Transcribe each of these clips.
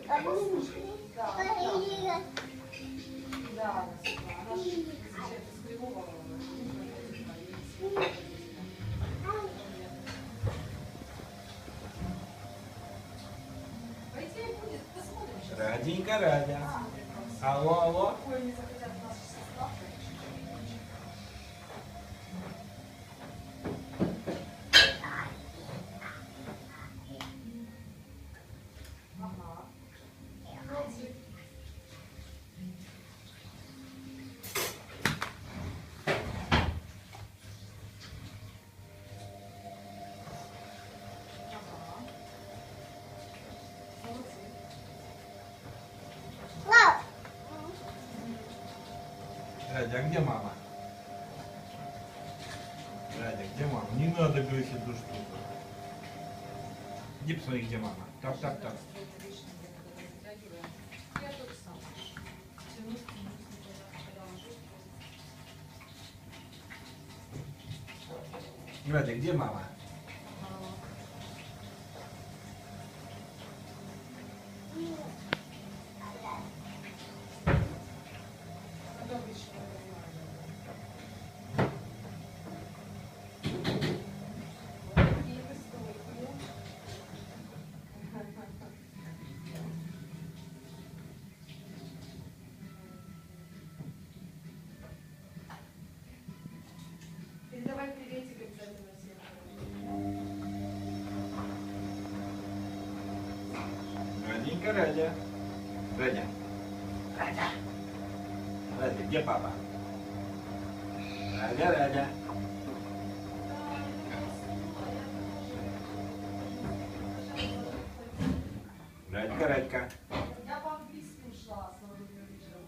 Да, да, она же из кривого. По идее будет, посмотрим сейчас. Раденька, Радя. Алло, алло. Какой они захотят у нас состав, конечно. Ага. Молодцы. Ага. Молодцы. Радя, а где мама? Радя, где мама? Не надо говорить эту штуку. Иди посмотри, где мама. Так, так, так. Я тоже сама. Тянусь, когда ложусь. Радя, где мама? Передавай приветик обязательно всем. Раденька, Радя. Радя. Радя. Радя, где папа? Радя, Радя. Радька, Радька. Я по-английски ушла с новогоднего вечера.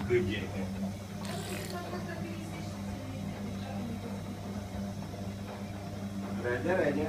Где? Радя, Радя.